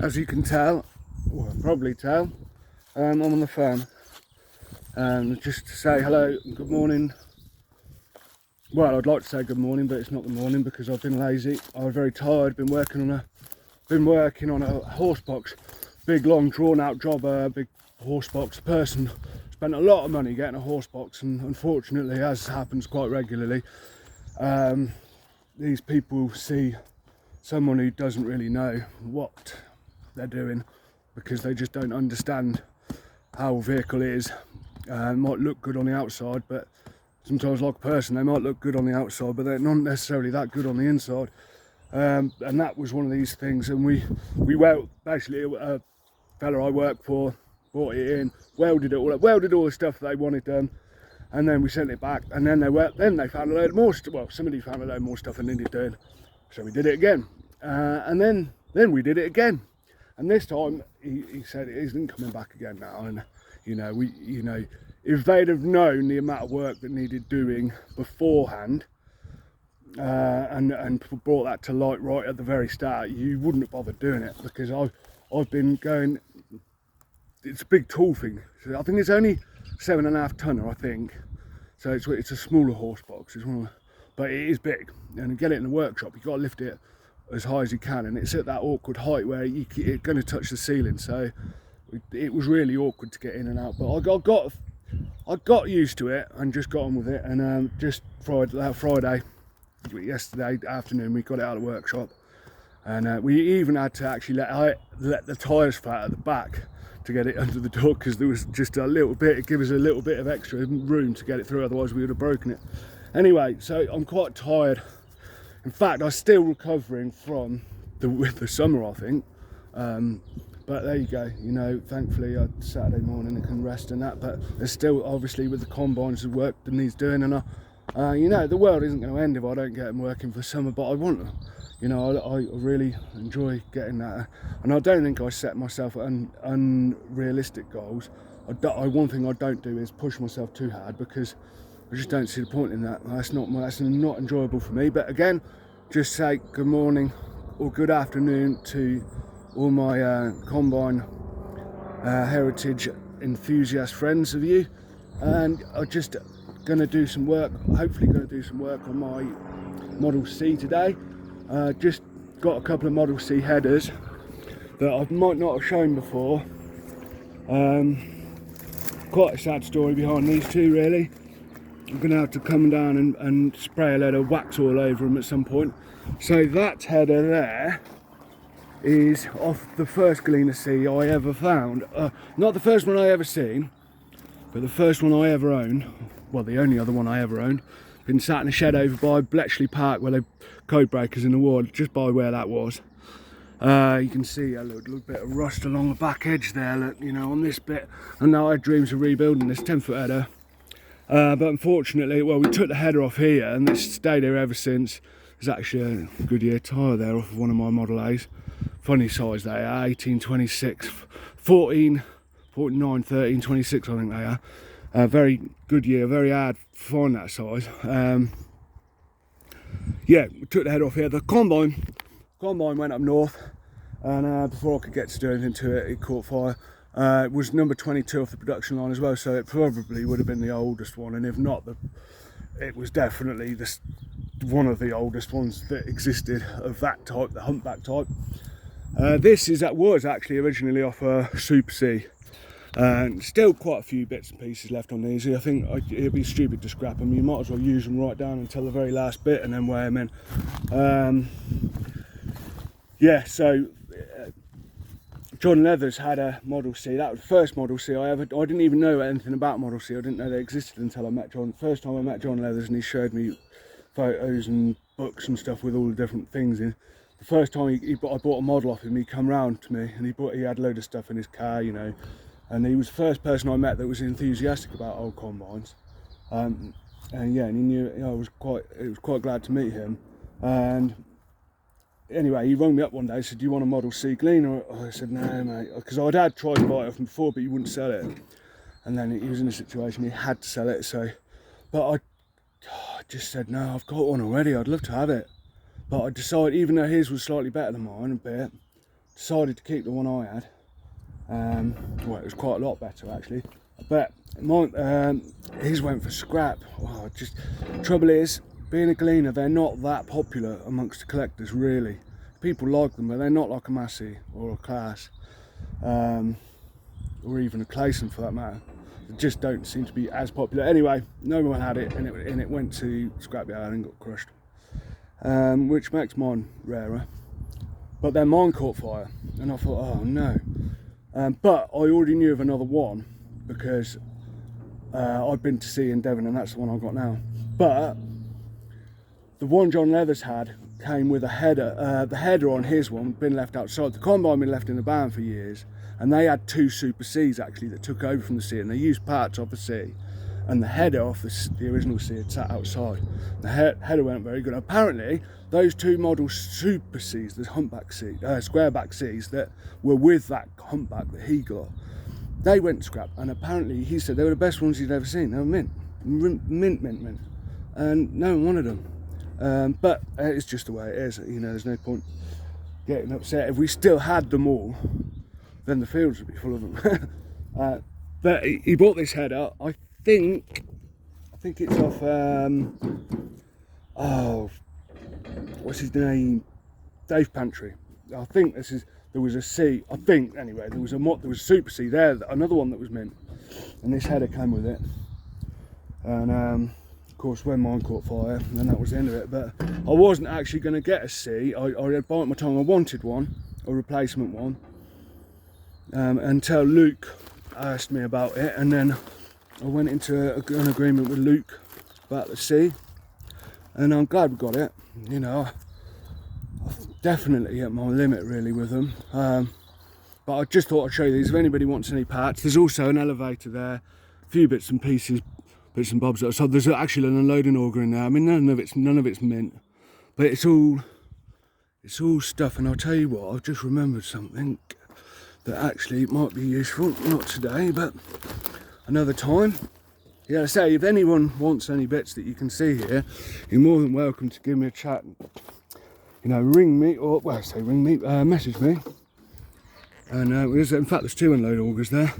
As you can tell, or probably tell, I'm on the farm. Just to say hello and good morning. Well, I'd like to say good morning, but it's not the morning because I've been lazy. I was very tired. Been working on a horse box, big long drawn out job. Big horse box. The person spent a lot of money getting a horse box, and unfortunately, as happens quite regularly, these people see someone who doesn't really know what they're doing because they just don't understand how a vehicle is. It might look good on the outside, but sometimes, like a person, they might look good on the outside, but they're not necessarily that good on the inside. And that was one of these things. And we basically a fella I work for brought it in, welded all the stuff they wanted done, and then we sent it back. And then they found a load more stuff. Well, somebody found a load more stuff and needed doing, so we did it again. And then we did it again. And this time he said it isn't coming back again now. And if they'd have known the amount of work that needed doing beforehand, and brought that to light right at the very start, you wouldn't have bothered doing it, because I've been going. It's a big tool thing. So I think it's only 7.5 tonner, I think. So it's a smaller horse box. But it is big, and to get it in the workshop, you've got to lift it as high as you can, and it's at that awkward height where it's going to touch the ceiling. So it was really awkward to get in and out. But I got used to it and just got on with it. And just Friday, yesterday afternoon, we got it out of the workshop, and we even had to actually let the tyres flat at the back to get it under the door, because there was just a little bit. It gave us a little bit of extra room to get it through, otherwise we would have broken it. Anyway, so I'm quite tired. In fact, I'm still recovering from the summer, I think. But there you go. Thankfully, Saturday morning I can rest and that. But there's still, obviously, with the combines, the work that needs doing, and the world isn't going to end if I don't get them working for summer. But I want them. I really enjoy getting that, and I don't think I set myself unrealistic goals. One thing I don't do is push myself too hard, because I just don't see the point in that. That's not enjoyable for me. But again, just say good morning or good afternoon to all my combine heritage enthusiast friends of you, and I'm just going to do some work. Hopefully, going to do some work on my Model C today. Just got a couple of Model C headers that I might not have shown before. Quite a sad story behind these two, really. I'm going to have to come down and spray a load of wax all over them at some point. So that header there is off the first Gleaner C I ever found. Not the first one I ever seen, but the first one I ever owned. Well, the only other one I ever owned. Been sat in a shed over by Bletchley Park, where they code breakers in the ward, just by where that was. You can see a little bit of rust along the back edge there, look, on this bit. And now I had dreams of rebuilding this 10-foot header. But unfortunately, we took the header off here, and it's stayed here ever since. There's actually a Goodyear tyre there off of one of my Model A's. Funny size they are, 1826, 14, 49, 13, 26 I think they are. Very Goodyear, very hard to find that size. Yeah, we took the header off here. The combine went up north, and before I could get to do anything to it, it caught fire. It was number 22 off the production line as well, so it probably would have been the oldest one, and if not, it was definitely one of the oldest ones that existed of that type, the humpback type. This was actually originally off a Super C, and still quite a few bits and pieces left on these. I think it'd be stupid to scrap them. You might as well use them right down until the very last bit and then weigh them in. Yeah, so John Leathers had a Model C. That was the first Model C I didn't even know anything about Model C. I didn't know they existed until I met John. First time I met John Leathers, and he showed me photos and books and stuff with all the different things in. The first time I bought a model off him, he come round to me, and he had a load of stuff in his car, and he was the first person I met that was enthusiastic about old combines. And yeah, and he knew it was quite glad to meet him. And anyway, he rang me up one day, said, "Do you want a Model C Gleaner?" I said, "No, mate," because I'd tried to buy it off him before, but he wouldn't sell it. And then he was in a situation he had to sell it. So, but I just said, "No, I've got one already. I'd love to have it." But I decided, even though his was slightly better than mine a bit, decided to keep the one I had. Well, it was quite a lot better actually, but mine, his went for scrap. Wow, just trouble is, being a Gleaner, they're not that popular amongst the collectors really. People like them, but they're not like a Massey or a Class, or even a Clayson for that matter. They just don't seem to be as popular. Anyway, no one had it, and it went to scrapyard and got crushed, which makes mine rarer. But then mine caught fire, and I thought, oh no. But I already knew of another one because I'd been to sea in Devon, and that's the one I got now. But the one John Leathers had came with a header. The header on his one had been left outside. The combine had been left in the barn for years, and they had 2 Super Cs actually that took over from the C, and they used parts of the C, and the header off the original C had sat outside. The header weren't very good. Apparently, those 2 model Super Cs, the humpback C, squareback Cs that were with that humpback that he got, they went scrap, and apparently he said they were the best ones he'd ever seen. They were mint, and no one wanted them. But it's just the way it is. You know, there's no point getting upset. If we still had them all, then the fields would be full of them. But he bought this header. I think it's off. Oh, what's his name? Dave Pantry. I think there was a C. I think anyway there was a Super C there. Another one that was mint, and this header came with it. And of course, when mine caught fire, then that was the end of it. But I wasn't actually going to get a C. I had bite my tongue. I wanted one, a replacement one, until Luke asked me about it, and then I went into an agreement with Luke about the C, and I'm glad we got it. You know, I've definitely at my limit really with them. But I just thought I'd show you these. If anybody wants any parts, there's also an elevator there, a few bits and pieces. Bits and bobs. So there's actually an unloading auger in there. I mean, none of it's mint, but it's all stuff. And I'll tell you what, I've just remembered something that actually might be useful. Not today, but another time. Yeah, I say, if anyone wants any bits that you can see here, you're more than welcome to give me a chat. You know, ring me, or well, I say ring me, message me. And in fact, there's 2 unload augers there.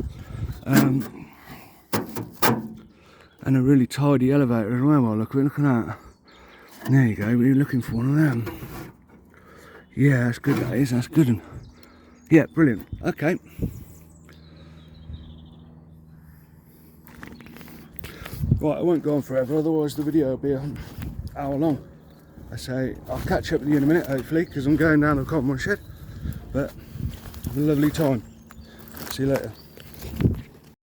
And a really tidy elevator as well. Look at that. There you go. We're looking for one of them. Yeah, that's good. That is. That's good. Yeah, brilliant. Okay. Right, I won't go on forever. Otherwise, the video will be an hour long. I say I'll catch up with you in a minute, hopefully, because I'm going down the common shed. But have a lovely time. See you later.